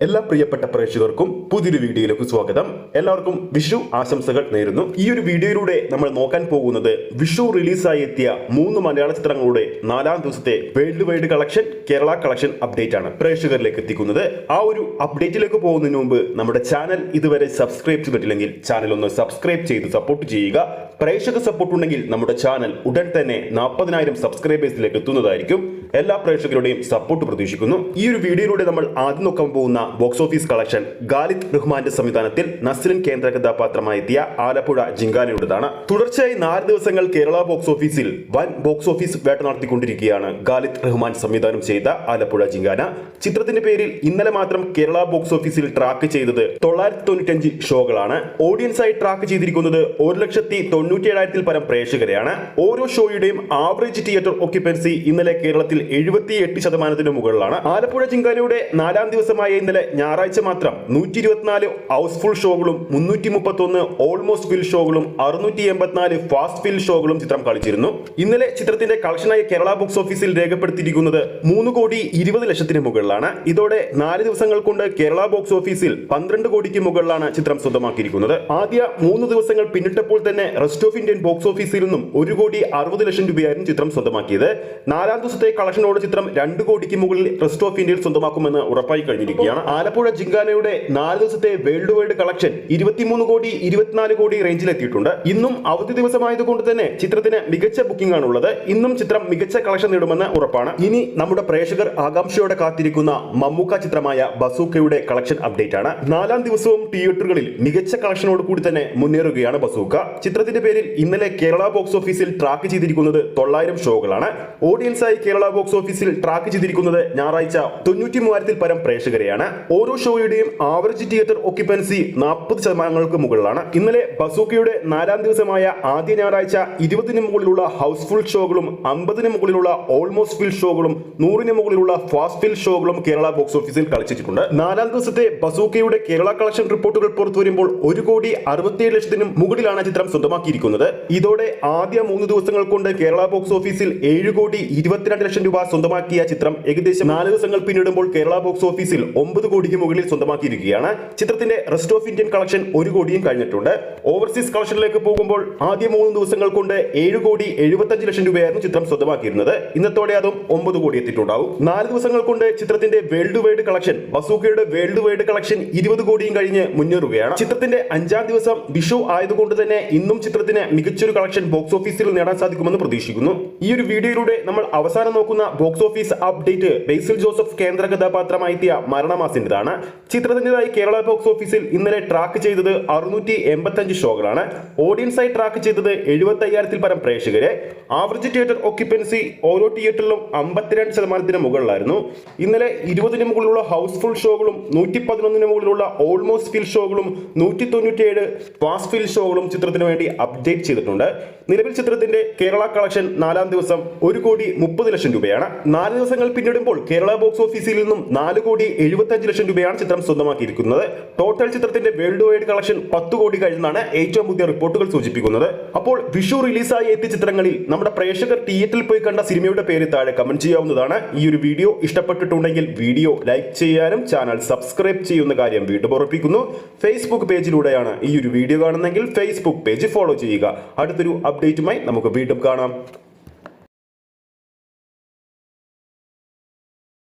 എല്ലാ പ്രിയപ്പെട്ട പ്രേക്ഷകർക്കും പുതിയൊരു വീഡിയോയിലേക്ക് സ്വാഗതം. എല്ലാവർക്കും വിഷു ആശംസകൾ നേരുന്നു. ഈ ഒരു വീഡിയോയിലൂടെ നമ്മൾ നോക്കാൻ പോകുന്നത് വിഷു റിലീസായി എത്തിയ 3 മലയാള ചിത്രങ്ങളുടെ 4ാം ദിവസത്തെ world wide collection, Kerala collection update ആണ് പ്രേക്ഷകരിലേക്ക് എത്തിക്കുന്നത്. ആ ഒരു അപ്ഡേറ്റിലേക്ക് പോകുന്നതിന് മുമ്പ് നമ്മുടെ ചാനൽ ഇതുവരെ സബ്സ്ക്രൈബ് ചെയ്തിട്ടില്ലെങ്കിൽ ചാനൽ ഒന്ന് സബ്സ്ക്രൈബ് ചെയ്ത് സപ്പോർട്ട് ചെയ്യുക. പ്രേക്ഷക സപ്പോർട്ട് ഉണ്ടെങ്കിൽ നമ്മുടെ ചാനൽ ഉടൻ തന്നെ 40,000 സബ്സ്ക്രൈബേഴ്സിലേക്ക് എത്തുന്നതായിരിക്കും. എല്ലാ പ്രേക്ഷകരുടെയും സപ്പോർട്ട് പ്രതീക്ഷിക്കുന്നു. ഈ ഒരു വീഡിയോയിലൂടെ നമ്മൾ ആദ്യം നോക്കാൻ പോകുന്ന ബോക്സ് ഓഫീസ് കളക്ഷൻ ഖാലിദ് റഹ്മാന്റെ സംവിധാനത്തിൽ നസ്രിൻ കേന്ദ്ര കഥാപാത്രമായി എത്തിയ ആലപ്പുഴ ജിങ്കാനയുടേതാണ്. തുടർച്ചയായി 4 ദിവസങ്ങൾ കേരള ബോക്സ് ഓഫീസിൽ വൻ ബോക്സ് ഓഫീസ് വേട്ട നടത്തിക്കൊണ്ടിരിക്കുകയാണ് ഖാലിദ് റഹ്മാൻ സംവിധാനം ചെയ്ത ആലപ്പുഴ ജിങ്കാന. ചിത്രത്തിന്റെ പേരിൽ ഇന്നലെ മാത്രം കേരള ബോക്സ് ഓഫീസിൽ ട്രാക്ക് ചെയ്തത് 995 ഷോകളാണ്. ഓഡിയൻസായി ട്രാക്ക് ചെയ്തിരിക്കുന്നത് 1,97,000 പരം പ്രേക്ഷകരെയാണ്. ഓരോ ഷോയുടെയും ആവറേജ് തിയേറ്റർ ഓക്യുപ്പൻസി ഇന്നലെ കേരളത്തിൽ 78% മുകളിലാണ്. ആലപ്പുഴ ജിങ്കാനയുടെ 4ാം ദിവസമായ ഇന്നലെ ഞായറാഴ്ച മാത്രം 124 ഹൗസ്ഫുൾ ഷോകളും 331 ഓൾമോസ്റ്റ് ഫിൽ ഷോകളും 684 ഫാസ്റ്റ് ഫിൽ ഷോകളും ചിത്രം കളിച്ചിരുന്നു. ഇന്നലെ ചിത്രത്തിന്റെ കളക്ഷനായി കേരള ബോക്സ് ഓഫീസിൽ രേഖപ്പെടുത്തിയിരിക്കുന്നത് 3,20,00,000 മുകളിലാണ്. ഇതോടെ 4 ദിവസങ്ങൾ കൊണ്ട് കേരള ബോക്സ് ഓഫീസിൽ 12 കോടിക്ക് മുകളിലാണ് ചിത്രം സ്വന്തമാക്കിയിരിക്കുന്നത്. ആദ്യ 3 ദിവസങ്ങൾ പിന്നിട്ടപ്പോൾ തന്നെ റെസ്റ്റ് ഓഫ് ഇന്ത്യൻ ബോക്സ് ഓഫീസിൽ നിന്നും 1,60,00,000 രൂപയായിരുന്നു ചിത്രം സ്വന്തമാക്കിയത്. 4ാം ദിവസത്തെ കളക്ഷനോട് ചിത്രം 2 കോടിക്ക് മുകളിൽ റെസ്റ്റ് ഓഫ് ഇന്ത്യയിൽ സ്വന്തമാക്കുമെന്ന് ഉറപ്പായി കഴിഞ്ഞിരിക്കുകയാണ്. ആലപ്പുഴ ജിങ്കാനയുടെ 4 ദിവസത്തെ വേൾഡ് വൈഡ് കളക്ഷൻ 23 കോടി 24 കോടി റേഞ്ചിലെത്തിയിട്ടുണ്ട്. ഇന്നും അവധി ദിവസമായതുകൊണ്ട് തന്നെ ചിത്രത്തിന് മികച്ച ബുക്കിംഗ് ആണുള്ളത്. ഇന്നും ചിത്രം മികച്ച കളക്ഷൻ നേടുമെന്ന് ഉറപ്പാണ്. ഇനി നമ്മുടെ പ്രേക്ഷകർ ആകാംക്ഷയോടെ കാത്തിരിക്കുന്ന മമ്മൂക്ക ചിത്രമായ ബസൂക്കയുടെ കളക്ഷൻ അപ്ഡേറ്റ് ആണ്. 4ാം ദിവസവും തിയേറ്ററുകളിൽ മികച്ച കളക്ഷനോട് കൂടി തന്നെ മുന്നേറുകയാണ് ബസൂക്ക. ചിത്രത്തിന്റെ പേരിൽ ഇന്നലെ കേരള ബോക്സ് ഓഫീസിൽ ട്രാക്ക് ചെയ്തിരിക്കുന്നത് 900 ഷോകളാണ്. ഓഡിയൻസായി കേരള ബോക്സ് ഓഫീസിൽ ട്രാക്ക് ചെയ്തിരിക്കുന്നത് ഞായറാഴ്ച 93,000 പരം പ്രേക്ഷകരെയാണ്. ഓരോ ഷോയുടെയും ആവറേജ് തിയേറ്റർ ഓക്യുപ്പൻസി 40% മുകളിലാണ്. ഇന്നലെ ബസൂക്കയുടെ 4ാം ദിവസമായ ആദ്യ ഞായറാഴ്ച 20 മുകളിലുള്ള ഹൗസ്ഫുൾ ഷോകളും 50 മുകളിലുള്ള ഓൾമോസ്റ്റ് ഫിൽ ഷോകളും 100 മുകളിലുള്ള ഫാസ്റ്റ് ഫിൽ ഷോകളും കേരള ബോക്സ് ഓഫീസിൽ കളിച്ചിട്ടുണ്ട്. 4ാം ദിവസത്തെ ബസൂക്കയുടെ കേരള കളക്ഷൻ റിപ്പോർട്ടുകൾ പുറത്തു വരുമ്പോൾ 1,67,00,000 മുകളിലാണ് ചിത്രം സ്വന്തമാക്കിയിരിക്കുന്നത്. ഇതോടെ ആദ്യ 3 ദിവസങ്ങൾ കൊണ്ട് കേരള ബോക്സ് ഓഫീസിൽ 7,22,00,000 രൂപ സ്വന്തമാക്കിയ ചിത്രം ഏകദേശം 4 ദിവസങ്ങൾ പിന്നിടുമ്പോൾ കേരള ബോക്സ് ഓഫീസിൽ 9 കോടിക്ക് മുകളിൽ സ്വന്തമാക്കിയിരിക്കുകയാണ്. ചിത്രത്തിന്റെ റെസ്റ്റ് ഓഫ് ഇന്ത്യൻ കളക്ഷൻ 1 കോടിയും കഴിഞ്ഞിട്ടുണ്ട്. ഓവർസീസ് കളക്ഷനിലേക്ക് പോകുമ്പോൾ ആദ്യ 3 ദിവസങ്ങൾ കൊണ്ട് 7,75,00,000 രൂപയായിരുന്നു ചിത്രം സ്വന്തമാക്കിയിരുന്നത്. ഇന്നത്തോടെ അതും 9 കോടി എത്തിയിട്ടുണ്ടാവും. 4 ദിവസങ്ങൾ കൊണ്ട് ചിത്രത്തിന്റെ വേൾഡ് വൈഡ് കളക്ഷൻ, ബസൂക്കയുടെ വേൾഡ് വൈഡ് കളക്ഷൻ 20 കോടിയും കഴിഞ്ഞ് മുന്നേറുകയാണ്. ചിത്രത്തിന്റെ 5ാം ദിവസം വിഷു ആയതുകൊണ്ട് തന്നെ ഇന്നും ചിത്രത്തിന് മികച്ചൊരു കളക്ഷൻ ബോക്സ് ഓഫീസിൽ നേടാൻ സാധിക്കുമെന്ന് പ്രതീക്ഷിക്കുന്നു. ഈ ഒരു വീഡിയോയിലൂടെ നമ്മൾ അവസാനം നോക്കുന്ന ബോക്സ് ഓഫീസ് അപ്ഡേറ്റ് ബേസിൽ ജോസഫ് കേന്ദ്ര കഥാപാത്രമായി എത്തിയ മരണമാസിന്റേതാണ്. ചിത്രത്തിൻ്റെതായി കേരള ബോക്സ് ഓഫീസിൽ ഇന്നലെ ട്രാക്ക് ചെയ്തത് 685 ഷോകളാണ്. ഓഡിയൻസായി ട്രാക്ക് ചെയ്തത് 75,000 പരം പ്രേക്ഷകരെ. ആവറേജ് തിയേറ്റർ ഓക്യുപ്പൻസി ഓരോ തിയേറ്ററിലും 52% മുകളിലായിരുന്നു. ഇന്നലെ 20 മുകളിലുള്ള ഹൗസ്ഫുൾ ഷോകളും 111 മുകളിലുള്ള ഓൾമോസ്റ്റ് ഫിൽ ഷോകളും 197 ഫാസ്റ്റ് ഫിൽ ഷോകളും ചിത്രത്തിന് വേണ്ടി അപ്ഡേറ്റ് ചെയ്തിട്ടുണ്ട്. നിലവിൽ ചിത്രത്തിന്റെ കേരള കളക്ഷൻ 4ാം ദിവസം 1,30,00,000 രൂപയാണ്. 4 ദിവസങ്ങൾ പിന്നിടുമ്പോൾ കേരള ബോക്സ് ഓഫീസിൽ നിന്നും 4,75,00,000 രൂപയാണ് ചിത്രം സ്വന്തമാക്കിയിരിക്കുന്നത്. ടോട്ടൽ ചിത്രത്തിന്റെ വേൾഡ് വൈഡ് കളക്ഷൻ 10 കോടി കഴിഞ്ഞാണ് ഏറ്റവും പുതിയ റിപ്പോർട്ടുകൾ സൂചിപ്പിക്കുന്നത്. അപ്പോൾ വിഷു റിലീസായി എത്തിയ ചിത്രങ്ങളിൽ നമ്മുടെ പ്രേക്ഷകർ തിയേറ്ററിൽ പോയി കണ്ട സിനിമയുടെ പേര് താഴെ കമന്റ് ചെയ്യാവുന്നതാണ്. ഈ ഒരു വീഡിയോ ഇഷ്ടപ്പെട്ടിട്ടുണ്ടെങ്കിൽ വീഡിയോ ലൈക്ക് ചെയ്യാനും ചാനൽ സബ്സ്ക്രൈബ് ചെയ്യുന്ന കാര്യം വീണ്ടും ഓർമ്മിപ്പിക്കുന്നു. ഫേസ്ബുക്ക് പേജിലൂടെയാണ് ഈ ഒരു വീഡിയോ കാണുന്നതെങ്കിൽ ഫേസ്ബുക്ക് പേജ് ഫോളോ ചെയ്യുക. അടുത്തൊരു അപ്ഡേറ്റുമായി നമുക്ക് വീണ്ടും കാണാം.